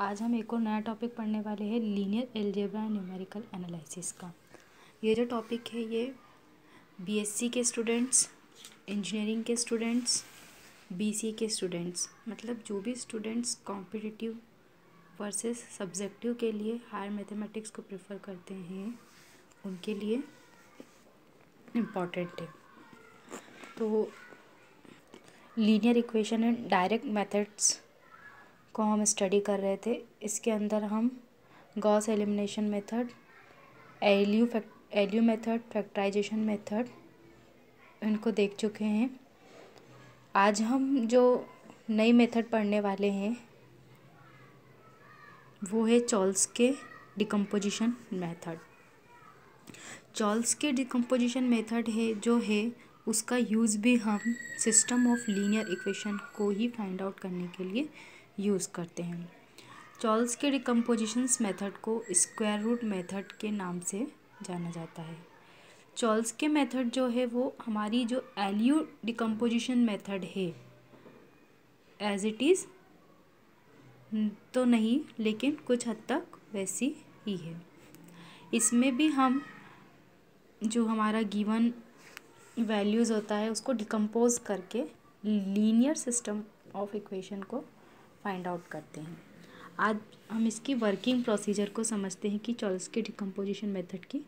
आज हम एक और नया टॉपिक पढ़ने वाले हैं linear algebra and numerical analysis का। ये जो टॉपिक है ये बीएससी के स्टूडेंट्स, इंजीनियरिंग के स्टूडेंट्स, बीसीए के स्टूडेंट्स, मतलब जो भी स्टूडेंट्स कॉम्पिटिटिव वर्सेस सब्जेक्टिव के लिए हायर मैथमेटिक्स को प्रेफर करते हैं उनके लिए इम्पॉर्टेंट है। तो linear equation and direct methods को हम स्टडी कर रहे थे। इसके अंदर हम Gauss elimination method, LU method, factorisation method इनको देख चुके हैं। आज हम जो नई मेथड पढ़ने वाले हैं वो है चॉल्स्के डिकम्पोजिशन मेथड। चॉल्स्के डिकम्पोजिशन मेथड है जो है उसका यूज़ भी हम सिस्टम ऑफ लीनियर इक्वेशन को ही फाइंड आउट करने के लिए यूज़ करते हैं। चॉल्स्के डिकम्पोजिशंस मेथड को स्क्वायर रूट मेथड के नाम से जाना जाता है। चॉल्स्के मेथड जो है वो हमारी जो एलयू डिकम्पोजिशन मेथड है एज इट इज़ तो नहीं, लेकिन कुछ हद तक वैसी ही है। इसमें भी हम जो हमारा गिवन वैल्यूज़ होता है उसको डिकम्पोज करके लीनियर सिस्टम ऑफ इक्वेशन को फाइंड आउट करते हैं। आज हम इसकी वर्किंग प्रोसीजर को समझते हैं कि चॉल्स्के डिकम्पोजिशन मेथड की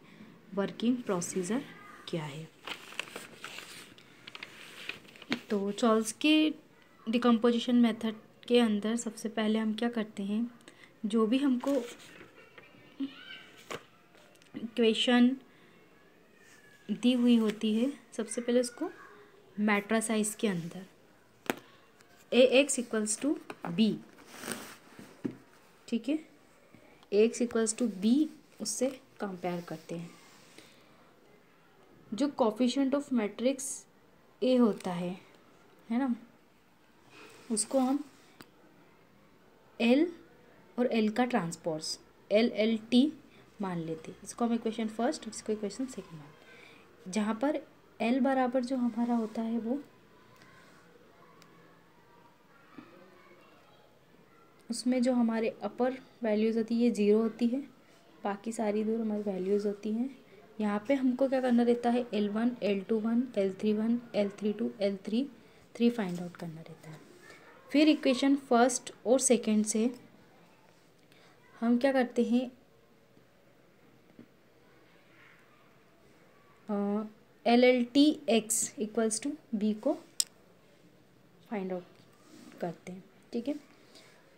वर्किंग प्रोसीजर क्या है। तो चॉल्स्के डिकम्पोजिशन मेथड के अंदर सबसे पहले हम क्या करते हैं, जो भी हमको इक्वेशन दी हुई होती है सबसे पहले उसको मैट्रिसाइज के अंदर Ax इक्वल्स टू बी, ठीक है, Ax इक्वल्स टू बी उससे कंपेयर करते हैं। जो कोफिशिएंट ऑफ मैट्रिक्स ए होता है ना, उसको हम L और L का ट्रांसपोज LLT मान लेते हैं। इसको हम इक्वेशन फर्स्ट, इसको इक्वेशन सेकेंड मान, जहाँ पर L बराबर जो हमारा होता है वो उसमें जो हमारे अपर वैल्यूज़ होती है ये 0 होती है, बाकी सारी दूर हमारी वैल्यूज़ होती हैं। यहाँ पे हमको क्या करना रहता है L1, L21, L31, L32, L33 find out करना रहता है। फिर इक्वेशन फर्स्ट और सेकंड से हम क्या करते हैं LLTX इक्वल्स टू बी को फाइंड आउट करते हैं, ठीक है।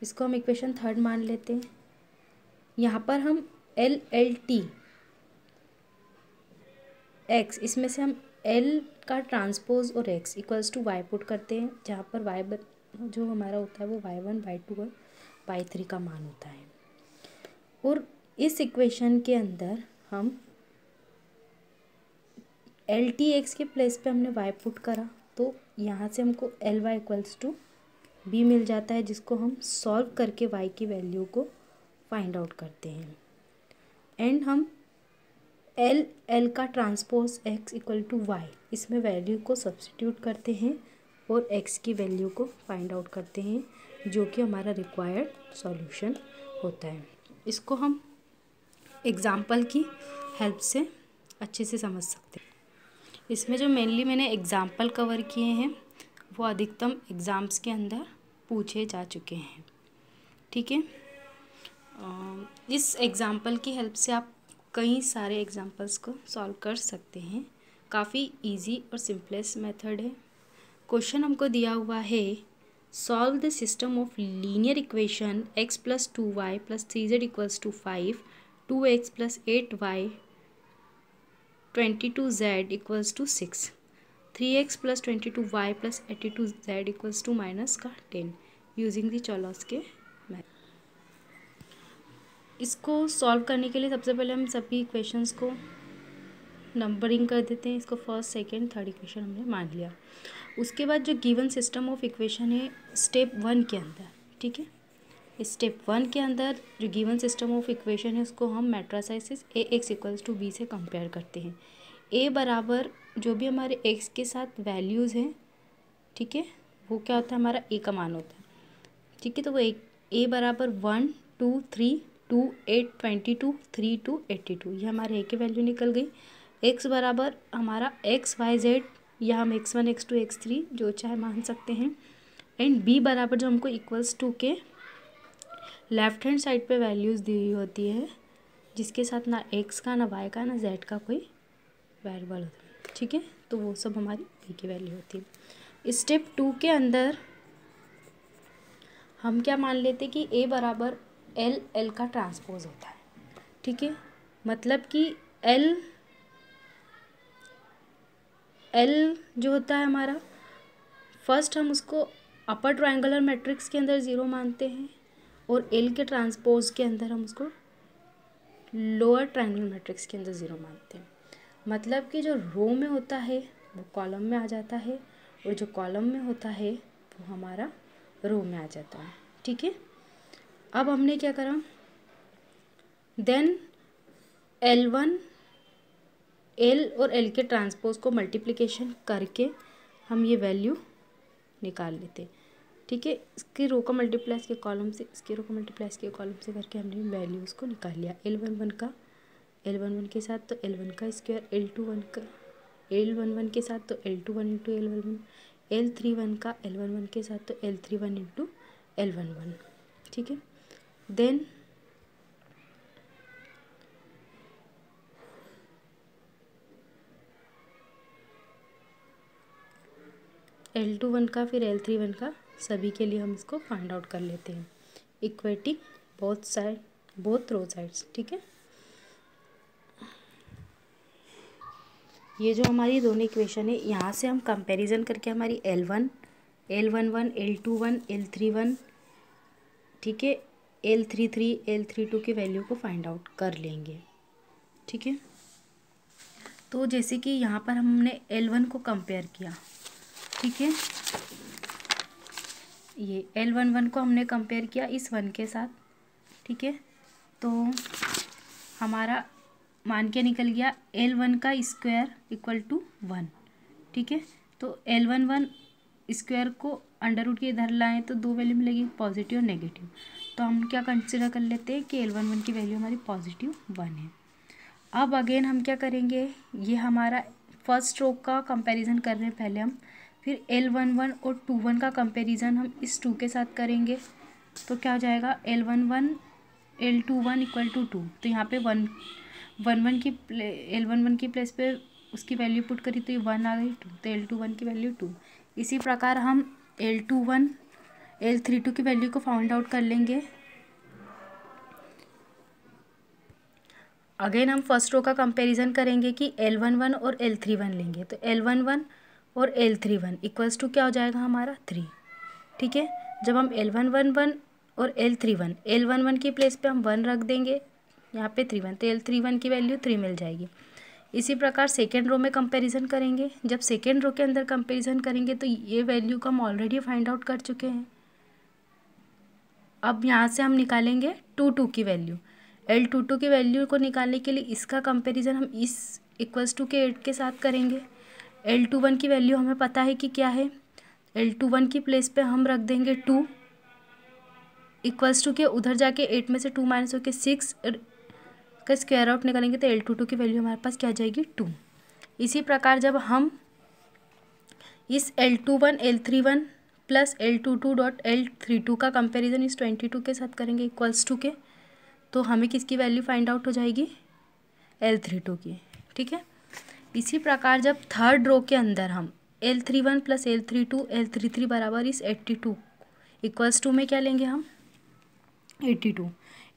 इसको हम इक्वेशन थर्ड मान लेते हैं। यहाँ पर हम LLT X, इसमें से हम L का ट्रांसपोज और X equals to Y put करते हैं, जहाँ पर Y जो हमारा होता है वो Y1, Y2 और Y3 का मान होता है। और इस इक्वेशन के अंदर हम LTX के प्लेस पे हमने Y पुट करा तो यहाँ से हमको LY इक्वल्स टू B मिल जाता है, जिसको हम सॉल्व करके Y की वैल्यू को फाइंड आउट करते हैं। एंड हम L का transpose X equal to Y इसमें वैल्यू को सब्स्टिट्यूट करते हैं और X की वैल्यू को फाइंड आउट करते हैं, जो कि हमारा रिक्वायर्ड सॉल्यूशन होता है। इसको हम एग्जाम्पल की हेल्प से अच्छे से समझ सकते हैं। इसमें जो मेनली मैंने एग्जाम्पल कवर किए हैं वो अधिकतम एग्ज़ाम्स के अंदर पूछे जा चुके हैं, ठीक है। इस एग्ज़ाम्पल की हेल्प से आप कई सारे एग्जाम्पल्स को सॉल्व कर सकते हैं। काफ़ी इजी और सिंपलेस्ट मेथड है। क्वेश्चन हमको दिया हुआ है, solve the system of linear equation x plus 2y plus 3z equals to 5, 2x plus 8y 22z equals to 6, 3x plus 22y plus 82z equals to -10 using the Cholesky method. इसको solve करने के लिए सबसे पहले हम सभी equations को numbering कर देते हैं। इसको फर्स्ट, सेकंड, थर्ड इक्वेशन हमने मान लिया। उसके बाद जो गिवन सिस्टम ऑफ इक्वेशन है स्टेप 1 के अंदर, ठीक है, स्टेप 1 के अंदर जो गिवन सिस्टम ऑफ इक्वेशन है उसको हम matrices Ax equals to B से कंपेयर करते हैं। A बराबर जो भी हमारे x के साथ वैल्यूज़ हैं, ठीक है, वो क्या होता है हमारा A का मान होता है, ठीक है। तो वो A बराबर 1, 3, 2, 8, 22, 3, 2, 82, ये हमारे ए की वैल्यू निकल गई। एक्स बराबर हमारा एक्स वाई जेड, या हम x1 x2 x3 जो चाहे मान सकते हैं। एंड बी बराबर जो हमको =2 के लेफ्ट हैंड साइड पे वैल्यूज़ दी हुई होती है, जिसके साथ ना x का, ना y का, ना z का कोई वेरिएबल होता है, ठीक है। तो वो सब हमारी b की वैल्यू होती है। स्टेप 2 के अंदर हम क्या मान लेते कि a बराबर l का ट्रांसपोज होता है, ठीक है। मतलब कि l जो होता है हमारा, फर्स्ट हम उसको अपर ट्रायंगुलर मैट्रिक्स के अंदर 0 मानते हैं, और l के ट्रांसपोज के अंदर हम उसको लोअर ट्रायंगुलर मैट्रिक्स के अंदर 0 मानते हैं। मतलब कि जो रो में होता है वो कॉलम में आ जाता है, और जो कॉलम में होता है वो हमारा रो में आ जाता है, ठीक है। अब हमने क्या करा, देन L1 L और L के ट्रांसपोज को मल्टीप्लिकेशन करके हम ये वैल्यू निकाल लेते, ठीक है। इसकी रो का मल्टीप्लाई इसके कॉलम से, इसकी रो का मल्टीप्लाई इसके कॉलम से करके हमने वैल्यूज़ को निकाल लिया। L11 का L11 के साथ तो L1 का स्क्वायर, L21 का L11 के साथ तो L21 इंटू L11, L31 का L11 के साथ तो L31 इंटू L11, ठीक है। देन L21 का, फिर L31 का, सभी के लिए हम इसको फाइंड आउट कर लेते हैं, इक्वेटिंग बोथ रो साइड्स, ठीक है। ये जो हमारी दोनों इक्वेशन है, यहाँ से हम कंपैरिजन करके हमारी L11, L21, L31, ठीक है, L33, L32 की वैल्यू को फाइंड आउट कर लेंगे, ठीक है। तो जैसे कि यहाँ पर हमने L1 को कंपेयर किया, ठीक है, ये L11 को हमने कंपेयर किया इस 1 के साथ, ठीक है। तो हमारा मान के निकल गया L1 का स्क्वायर इक्वल टू 1, ठीक है। तो L11 स्क्वायर को अंडर रूट के इधर लाएँ तो दो वैल्यू मिलेगी, पॉजिटिव और नेगेटिव। तो हम क्या कंसिडर कर लेते हैं कि L11 की वैल्यू हमारी +1 है। अब अगेन हम क्या करेंगे, ये हमारा फर्स्ट रो का कंपैरिजन कर रहे हैं पहले हम, फिर L11 और 21 का कंपैरिजन हम इस 2 के साथ करेंगे। तो क्या हो जाएगा, L11 L21 इक्वल टू 2। तो यहाँ पे L11 की प्लेस पे उसकी वैल्यू पुट करी तो ये 1 आ गई, 2, तो L21 की वैल्यू 2। इसी प्रकार हम L21 L32 की वैल्यू को फाइंड आउट कर लेंगे। अगेन हम फर्स्ट रो का कंपैरिजन करेंगे कि L11 और L31 लेंगे, तो L11 और L31 इक्वल्स टू क्या हो जाएगा हमारा 3, ठीक है। जब हम L11 और L31, L11 की प्लेस पे हम 1 रख देंगे, यहाँ पे 31, तो L31 की वैल्यू 3 मिल जाएगी। इसी प्रकार सेकेंड रो में कंपैरिजन करेंगे, जब सेकेंड रो के अंदर कंपैरिजन करेंगे तो ये वैल्यू को हम ऑलरेडी फाइंड आउट कर चुके हैं। अब यहाँ से हम निकालेंगे 2 की वैल्यू, L22 की वैल्यू को निकालने के लिए इसका कंपैरिजन हम इस इक्वल्स टू के 8 के साथ करेंगे। L21 की वैल्यू हमें पता है कि क्या है, L21 की प्लेस पे हम रख देंगे 2 इक्वल्स टू के उधर जाके 8 में से 2 माइनस होकर 6 का स्क्वायर आउट निकालेंगे तो L22 की वैल्यू हमारे पास क्या आ जाएगी 2। इसी प्रकार जब हम इस L21 L31 प्लस L22.L32 का कंपैरिजन इस 22 के साथ करेंगे इक्वल्स टू के, तो हमें किसकी वैल्यू फाइंड आउट हो जाएगी, L32 की, ठीक है। इसी प्रकार जब थर्ड रो के अंदर हम L31 प्लस L32 L33 बराबर इस 82 इक्वल्स टू में क्या लेंगे हम 82।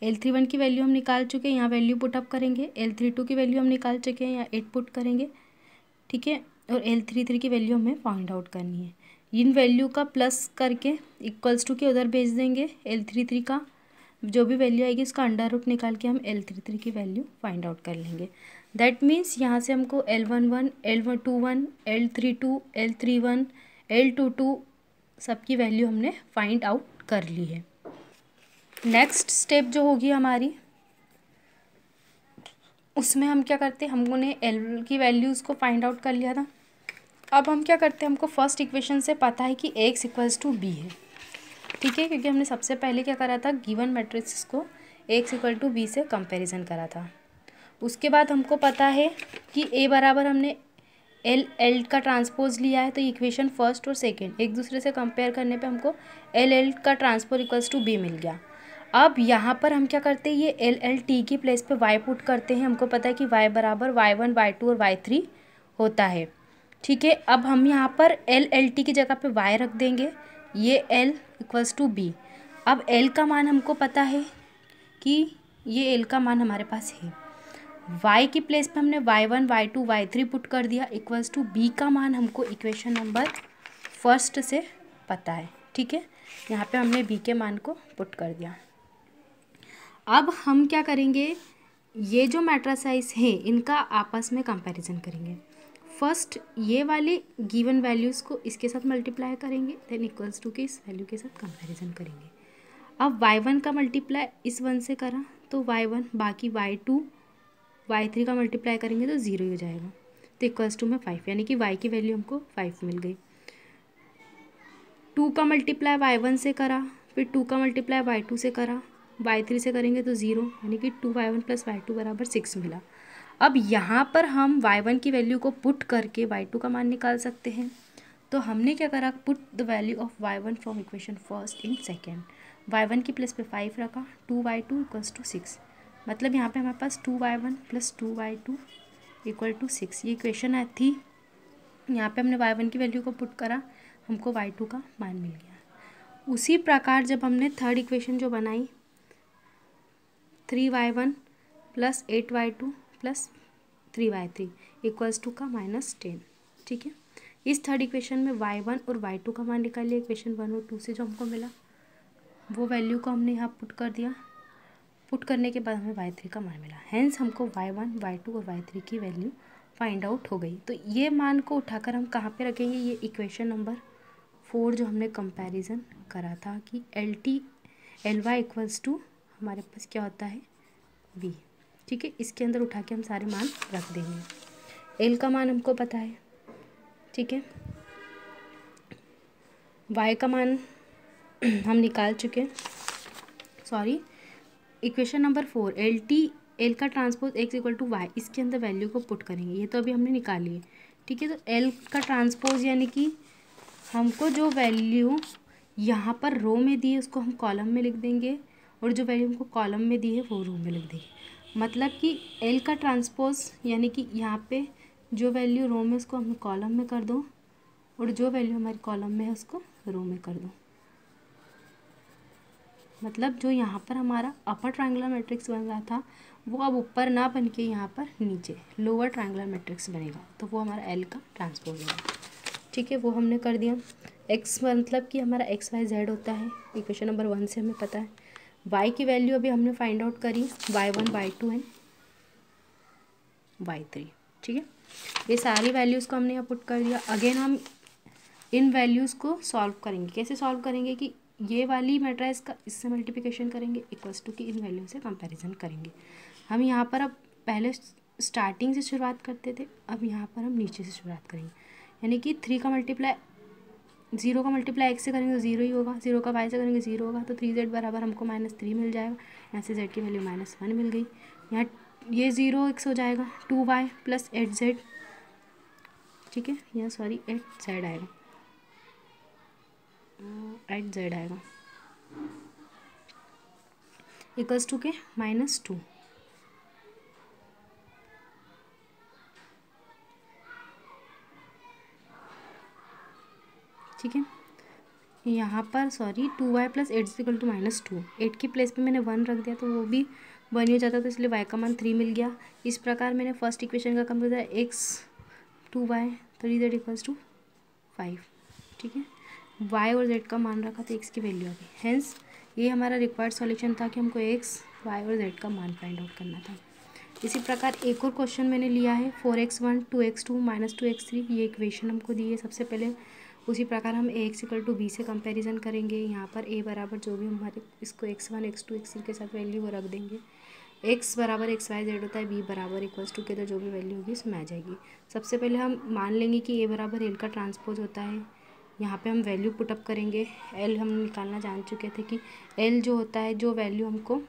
L31 की वैल्यू हम निकाल चुके हैं, यहाँ वैल्यू पुटअप करेंगे, L32 की वैल्यू हम निकाल चुके हैं, यहाँ 8 पुट करेंगे, ठीक है। और L33 की वैल्यू हमें फाइंड आउट करनी है, इन वैल्यू का प्लस करके इक्वल्स टू के उधर भेज देंगे, L33 का जो भी वैल्यू आएगी उसका अंडर रूट निकाल के हम L33 की वैल्यू फाइंड आउट कर लेंगे। दैट मीन्स यहाँ से हमको L11 L21 L32 L31 L22 सबकी वैल्यू हमने फाइंड आउट कर ली है। नेक्स्ट स्टेप जो होगी हमारी, उसमें हम क्या करते हैं, हमने L की वैल्यूज़ को फाइंड आउट कर लिया था। अब हम क्या करते हैं, हमको फर्स्ट इक्वेशन से पता है कि X इक्वल्स टू B है, ठीक है, क्योंकि हमने सबसे पहले क्या करा था, गिवन मैट्रिक्स को एक्स इक्वल टू बी से कंपैरिजन करा था। उसके बाद हमको पता है कि ए बराबर हमने एल का ट्रांसपोज लिया है, तो इक्वेशन फर्स्ट और सेकंड एक दूसरे से कंपेयर करने पे हमको एल का ट्रांसपोज इक्वल्स टू बी मिल गया। अब यहाँ पर हम क्या करते हैं, ये एल टी की प्लेस पे वाई पुट करते हैं। हमको पता है कि वाई बराबर y1 y2 और y3 होता है। ठीक है, अब हम यहाँ पर एल टी की जगह पे y रख देंगे, ये l इक्वल्स टू बी। अब l का मान हमको पता है कि ये l का मान हमारे पास है। y की प्लेस पे हमने y1 y2 y3 पुट कर दिया इक्वल्स टू b का मान हमको इक्वेशन नंबर फर्स्ट से पता है। ठीक है, यहाँ पे हमने b के मान को पुट कर दिया। अब हम क्या करेंगे, ये जो मैट्रिसेस हैं इनका आपस में कंपैरिजन करेंगे। फर्स्ट ये वाले गिवन वैल्यूज़ को इसके साथ मल्टीप्लाई करेंगे, देन इक्वल्स टू के इस वैल्यू के साथ कंपैरिजन करेंगे। अब y1 का मल्टीप्लाई इस 1 से करा तो y1, बाकी y2 y3 का मल्टीप्लाई करेंगे तो 0 ही हो जाएगा, तो इक्वल्स टू में 5, यानी कि y की वैल्यू हमको 5 मिल गई। 2 का मल्टीप्लाई y1 से करा, फिर 2 का मल्टीप्लाई y2 से करा, y3 से करेंगे तो 0, यानी कि 2y1 प्लस y2 बराबर 6 मिला। अब यहाँ पर हम y1 की वैल्यू को पुट करके y2 का मान निकाल सकते हैं। तो हमने क्या करा, put the value of y1 from equation first in second. y1 की प्लेस पे 5 रखा, 2y2 इक्वल्स टू 6, मतलब यहाँ पे हमारे पास 2y1 plus 2y2 equal to 6 ये इक्वेशन थी। यहाँ पे हमने y1 की वैल्यू को पुट करा, हमको y2 का मान मिल गया। उसी प्रकार जब हमने थर्ड इक्वेशन जो बनाई 3y1 plus 8y2 plus 3y3 equals to का -10। ठीक है, इस थर्ड इक्वेशन में y1 और y2 का मान निकाल लिया, इक्वेशन 1 और 2 से जो हमको मिला वो वैल्यू को हमने यहाँ पुट कर दिया। पुट करने के बाद हमें y3 का मान मिला, हैंस हमको y1 y2 और y3 की वैल्यू फाइंड आउट हो गई। तो ये मान को उठाकर हम कहाँ पे रखेंगे, ये इक्वेशन नंबर 4 जो हमने कंपैरिजन करा था कि एल वाई इक्वल्स टू हमारे पास क्या होता है v। ठीक है, इसके अंदर उठा के हम सारे मान रख देंगे। एल का मान हमको पता है, ठीक है, y का मान हम निकाल चुके हैं। सॉरी, इक्वेशन नंबर 4 एल का transpose x equal to y, इसके अंदर वैल्यू को पुट करेंगे, ये तो अभी हमने निकाली है। ठीक है, तो एल का ट्रांसपोज यानी कि हमको जो वैल्यू यहाँ पर रो में दी है उसको हम कॉलम में लिख देंगे, और जो वैल्यू हमको कॉलम में दी है वो रो में लिख देंगे। मतलब कि एल का ट्रांसपोज यानी कि यहाँ पे जो वैल्यू रो में उसको हम कॉलम में कर दो, और जो वैल्यू हमारे कॉलम में है उसको रो में कर दो। मतलब जो यहाँ पर हमारा अपर ट्रायंगुलर मैट्रिक्स बन रहा था वो अब ऊपर ना बन के यहाँ पर नीचे लोअर ट्रायंगुलर मैट्रिक्स बनेगा, तो वो हमारा एल का ट्रांसपोज होगा। ठीक है, वो हमने कर दिया। एक्स मतलब कि हमारा एक्स वाई जेड होता है, इक्वेशन नंबर 1 से हमें पता है। वाई की वैल्यू अभी हमने फाइंड आउट करी, y1 y2 एंड y3। ठीक है, ये सारी वैल्यूज़ को हमने यहाँ पुट कर दिया। अगेन हम इन वैल्यूज़ को सॉल्व करेंगे। कैसे सॉल्व करेंगे कि ये वाली मैट्रिक्स का इससे मल्टीप्लिकेशन करेंगे इक्वल्स टू की इन वैल्यू से कंपैरिजन करेंगे। हम यहाँ पर अब पहले स्टार्टिंग से शुरुआत करते थे, अब यहाँ पर हम नीचे से शुरुआत करेंगे। यानी कि 3 का मल्टीप्लाई 0 का मल्टीप्लाई x से करेंगे तो 0 ही होगा, 0 का y से करेंगे 0 होगा, तो 3z बराबर हमको -3 मिल जाएगा। यहाँ से z की वैल्यू -1 मिल गई। यहाँ ये 0x हो जाएगा, 2y प्लस 8z। ठीक है, यहाँ सॉरी 8z आएगा, 8z आएगा इक्वल्स टू के -2। ठीक है, यहाँ पर sorry 2y plus 8 equal to -2, 8 की प्लेस पे मैंने 1 रख दिया तो वो भी 1 ही हो जाता, तो इसलिए y का मान 3 मिल गया। इस प्रकार मैंने फर्स्ट इक्वेशन का कंप्लीट किया, x 2y 3z equals to 5। ठीक है, y और z का मान रखा तो x की वैल्यू आ गई। हेंस ये हमारा रिक्वायर्ड सॉल्यूशन था कि हमको x, y और z का मान फाइंड आउट करना था। इसी प्रकार एक और क्वेश्चन मैंने लिया है 4x1 2x2 -2x3, ये इक्वेशन हमको दी है सबसे पहले। उसी प्रकार हम ax इक्वल टू बी से कंपैरिजन करेंगे। यहाँ पर a बराबर जो भी हमारे इसको x1 x2 x3 के साथ वैल्यू वो रख देंगे। x बराबर x y z होता है, b बराबर इक्वल्स टू के तो जो भी वैल्यू होगी उसमें आ जाएगी। सबसे पहले हम मान लेंगे कि a बराबर l का ट्रांसपोज होता है। यहाँ पे हम वैल्यू पुटअप करेंगे। l हम निकालना जान चुके थे कि l जो होता है, जो वैल्यू हमको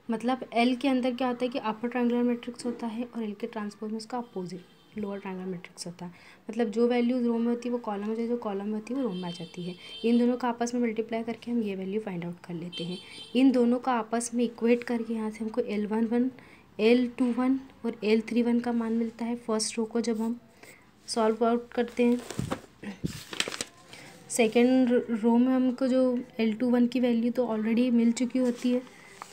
मतलब एल के अंदर क्या होता है कि अपर ट्रायंगुलर मैट्रिक्स होता है और एल के ट्रांसपोज में उसका अपोजिट लोअर ट्रायंगुलर मैट्रिक्स होता है। मतलब जो वैल्यूज रो में होती है वो कॉलम में जाती है, जो कॉलम में होती है वो रो में आ जाती है। इन दोनों का आपस में मल्टीप्लाई करके हम ये वैल्यू फाइंड आउट कर लेते हैं। इन दोनों का आपस में इक्वेट करके यहाँ से हमको L11 L21 और L31 का मान मिलता है फर्स्ट रो को जब हम सॉल्व आउट करते हैं। सेकेंड रो में हमको जो L21 की वैल्यू तो ऑलरेडी मिल चुकी होती है,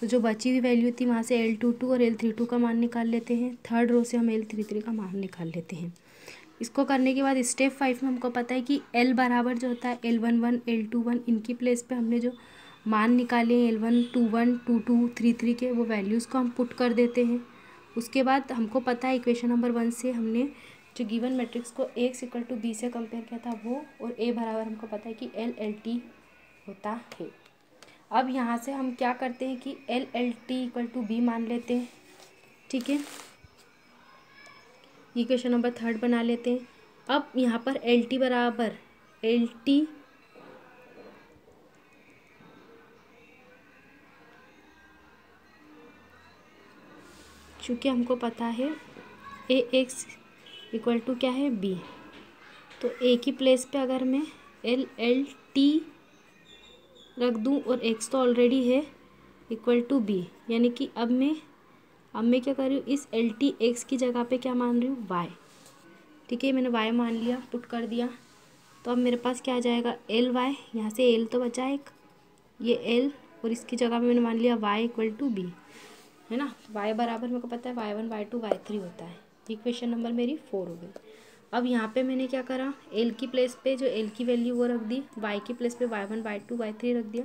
तो जो बची हुई वैल्यू थी वहाँ से L22 और L32 का मान निकाल लेते हैं। थर्ड रो से हम L33 का मान निकाल लेते हैं। इसको करने के बाद स्टेप 5 में हमको पता है कि L बराबर जो होता है L11 L21 इनकी प्लेस पे हमने जो मान निकाले हैं L1 21 22 33 के वो वैल्यूज़ को हम पुट कर देते हैं। उसके बाद हमको पता है इक्वेशन नंबर 1 से हमने जो गिवन मैट्रिक्स को Ax इक्वल टू बी से कंपेयर किया था वो, और A बराबर हमको पता है कि LLT होता है। अब यहाँ से हम क्या करते हैं कि LLT इक्वल टू बी मान लेते हैं। ठीक है, इक्वेशन नंबर 3 बना लेते हैं। अब यहाँ पर LT बराबर LT चूँकि हमको पता है Ax इक्वल टू क्या है B, तो A की प्लेस पे अगर मैं LLT रख दूँ और x तो ऑलरेडी है इक्वल टू B, यानी कि अब मैं क्या कर रही हूँ, इस LTX की जगह पे क्या मान रही हूँ y। ठीक है, मैंने y मान लिया, पुट कर दिया, तो अब मेरे पास क्या आ जाएगा LY, यहाँ से L तो बचा एक, ये L और इसकी जगह पे मैंने मान लिया y इक्वल टू B, है ना। y बराबर मेरे को पता है y1 y2 y3 होता है। इक्वेशन नंबर मेरी 4 हो गई। अब यहाँ पे मैंने क्या करा, L की प्लेस पे जो L की वैल्यू वो रख दी, y की प्लेस पे y1 y2 y3 रख दिया।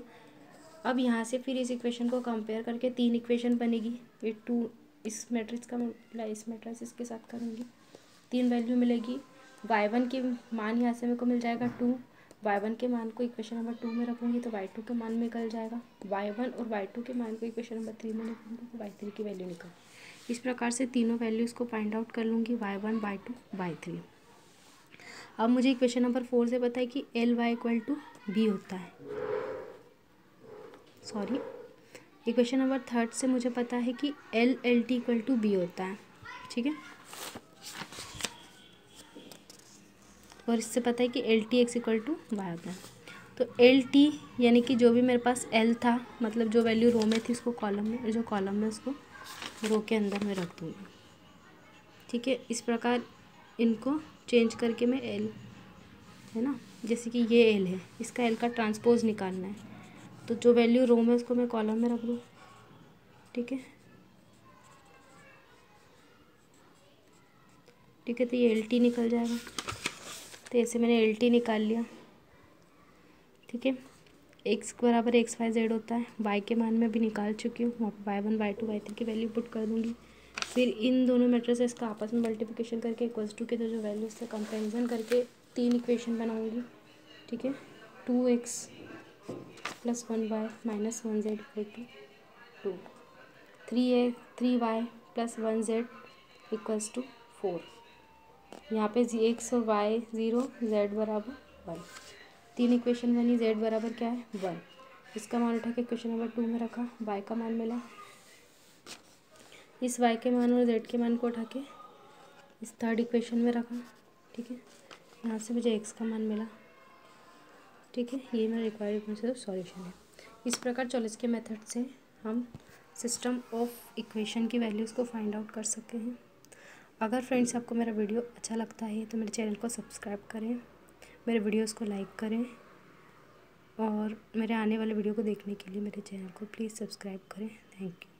अब यहाँ से फिर इस इक्वेशन को कंपेयर करके 3 इक्वेशन बनेगी। ये 2 इस मैट्रिक्स का इस मैट्रिक्स के साथ करूँगी, 3 वैल्यू मिलेगी। y1 के मान यहाँ से मेरे को मिल जाएगा 2, y1 के मान को इक्वेशन नंबर 2 में रखूँगी तो y2 के मान निकल जाएगा, y1 और y2 के मान को इक्वेशन नंबर 3 में रखूँगी तो y3 की वैल्यू निकल। इस प्रकार से तीनों वैल्यूज़ को फाइंड आउट कर लूँगी, y1 y2 y3। अब मुझे इक्वेशन नंबर 4 से पता है कि Ly इक्वल टू बी होता है, सॉरी इक्वेशन नंबर 3 से मुझे पता है कि LLT इक्वल टू बी होता है। ठीक है, और इससे पता है कि LTX इक्वल टू वाई होता है। तो LT यानी कि जो भी मेरे पास L था, मतलब जो वैल्यू रो में थी उसको कॉलम में, और जो कॉलम में उसको रो के अंदर में रख दूँगी। ठीक है, इस प्रकार इनको चेंज करके मैं L, है ना, जैसे कि ये L है, इसका L का ट्रांसपोज निकालना है, तो जो वैल्यू रो में उसको मैं कॉलम में रख दूँ। ठीक है, ठीक है, तो ये LT निकल जाएगा, तो ऐसे मैंने LT निकाल लिया। ठीक है, x बराबर XYZ होता है, y के मान में भी निकाल चुकी हूँ, वहाँ पर y1 y2 y3 की वैल्यू पुट कर दूँगी। फिर इन दोनों मैट्रिसेस का आपस में मल्टीप्लिकेशन करके इक्वल्स टू के तो जो वैल्यूज से कंपेरिजन करके 3 इक्वेशन बनाऊँगी। ठीक है, 2x plus 1y minus 1z equal to 2, 3y plus 1z equals to 4। यहाँ पे x और y 0, z बराबर 1। 3 इक्वेशन बनी, z बराबर क्या है 1। इसका मान उठा के इक्वेशन नंबर 2 में रखा, y का मान मिला, इस y के मान और z के मान को उठा के इस थर्ड इक्वेशन में रखा। ठीक है, यहाँ से मुझे x का मान मिला। ठीक है, ये मेरा रिक्वायर्ड इक्वेशन सॉल्यूशन है। इस प्रकार चॉइस के मेथड से हम सिस्टम ऑफ इक्वेशन की वैल्यूज़ को फाइंड आउट कर सकते हैं। अगर फ्रेंड्स आपको मेरा वीडियो अच्छा लगता है तो मेरे चैनल को सब्सक्राइब करें, मेरे वीडियोस को लाइक करें, और मेरे आने वाले वीडियो को देखने के लिए मेरे चैनल को प्लीज़ सब्सक्राइब करें। Thank you.